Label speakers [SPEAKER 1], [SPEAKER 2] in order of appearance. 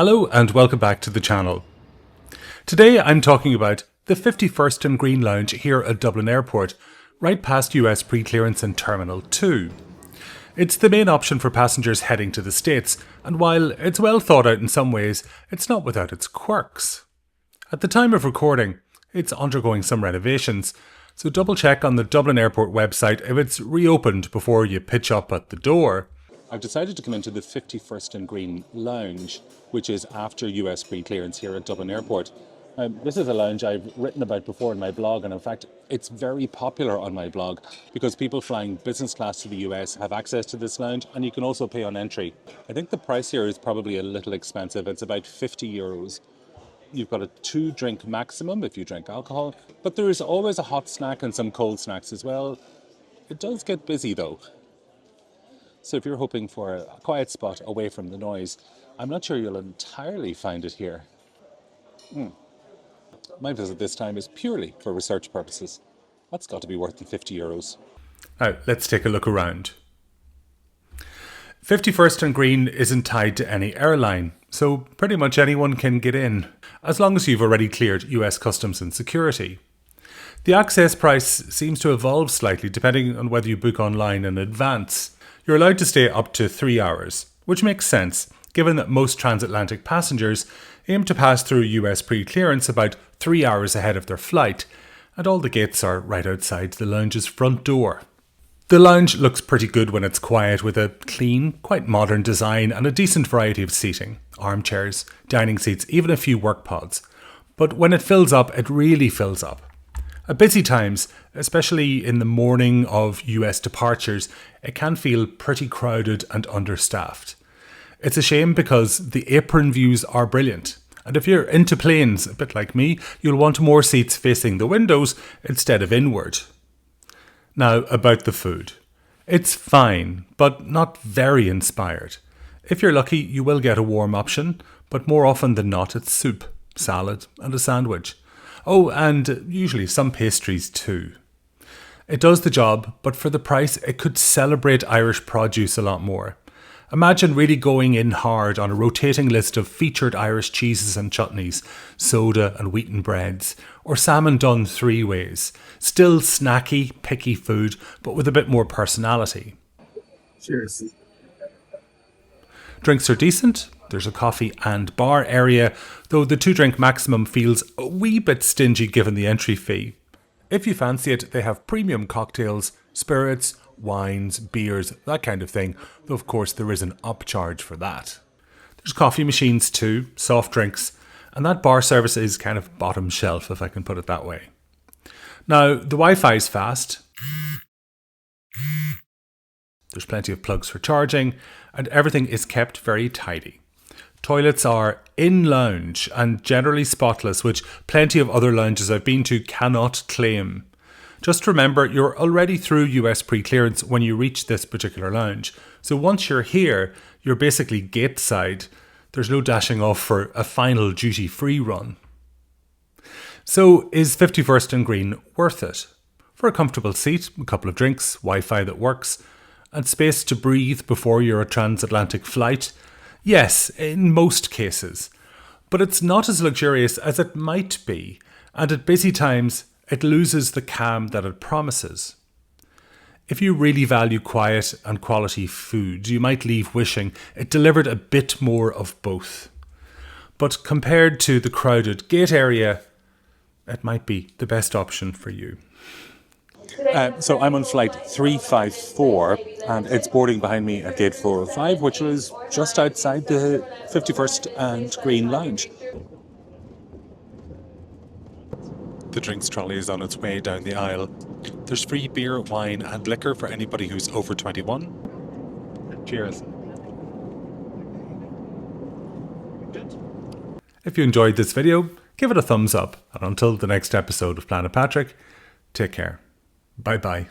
[SPEAKER 1] Hello and welcome back to the channel. Today I'm talking about the 51st and Green Lounge here at Dublin Airport, right past US pre-clearance in Terminal 2. It's the main option for passengers heading to the States, and while it's well thought out in some ways, it's not without its quirks. At the time of recording, it's undergoing some renovations, so double check on the Dublin Airport website if it's reopened before you pitch up at the door. I've decided to come into the 51st and Green Lounge, which is after US pre-clearance here at Dublin Airport. This is a lounge I've written about before in my blog, and in fact it's very popular on my blog because people flying business class to the US have access to this lounge, and you can also pay on entry. I think the price here is probably a little expensive. It's about €50. You've got a 2-drink maximum if you drink alcohol, but there is always a hot snack and some cold snacks as well. It does get busy though. So if you're hoping for a quiet spot away from the noise, I'm not sure you'll entirely find it here. My visit this time is purely for research purposes. That's got to be worth the €50. Now, let's take a look around. 51st and Green isn't tied to any airline, so pretty much anyone can get in, as long as you've already cleared US Customs and Security. The access price seems to evolve slightly depending on whether you book online in advance. You're allowed to stay up to 3 hours, which makes sense, given that most transatlantic passengers aim to pass through US pre-clearance about 3 hours ahead of their flight, and all the gates are right outside the lounge's front door. The lounge looks pretty good when it's quiet, with a clean, quite modern design and a decent variety of seating, armchairs, dining seats, even a few work pods. But when it fills up, it really fills up. At busy times, especially in the morning of US departures, it can feel pretty crowded and understaffed. It's a shame because the apron views are brilliant, and if you're into planes, a bit like me, you'll want more seats facing the windows instead of inward. Now, about the food. It's fine, but not very inspired. If you're lucky, you will get a warm option, but more often than not, it's soup, salad, and a sandwich. Oh, and usually some pastries too. It does the job, but for the price, it could celebrate Irish produce a lot more. Imagine really going in hard on a rotating list of featured Irish cheeses and chutneys, soda and wheaten breads, or salmon done 3 ways. Still snacky, picky food, but with a bit more personality.
[SPEAKER 2] Cheers.
[SPEAKER 1] Drinks are decent. There's a coffee and bar area, though the 2-drink maximum feels a wee bit stingy given the entry fee. If you fancy it, they have premium cocktails, spirits, wines, beers, that kind of thing, though of course there is an upcharge for that. There's coffee machines too, soft drinks, and that bar service is kind of bottom shelf, if I can put it that way. Now, the Wi-Fi is fast. There's plenty of plugs for charging, and everything is kept very tidy. Toilets are in-lounge and generally spotless, which plenty of other lounges I've been to cannot claim. Just remember, you're already through US pre-clearance when you reach this particular lounge. So once you're here, you're basically gate side. There's no dashing off for a final duty-free run. So is 51st and Green worth it? For a comfortable seat, a couple of drinks, Wi-Fi that works, and space to breathe before your transatlantic flight? Yes, in most cases. But it's not as luxurious as it might be, and at busy times, it loses the calm that it promises. If you really value quiet and quality food, you might leave wishing it delivered a bit more of both. But compared to the crowded gate area, it might be the best option for you. So I'm on flight 354 and it's boarding behind me at gate 405, which was just outside the 51st and Green Lounge. The drinks trolley is on its way down the aisle. There's free beer, wine and liquor for anybody who's over 21. Cheers. If you enjoyed this video, give it a thumbs up, and until the next episode of Planet Patrick, take care. Bye bye.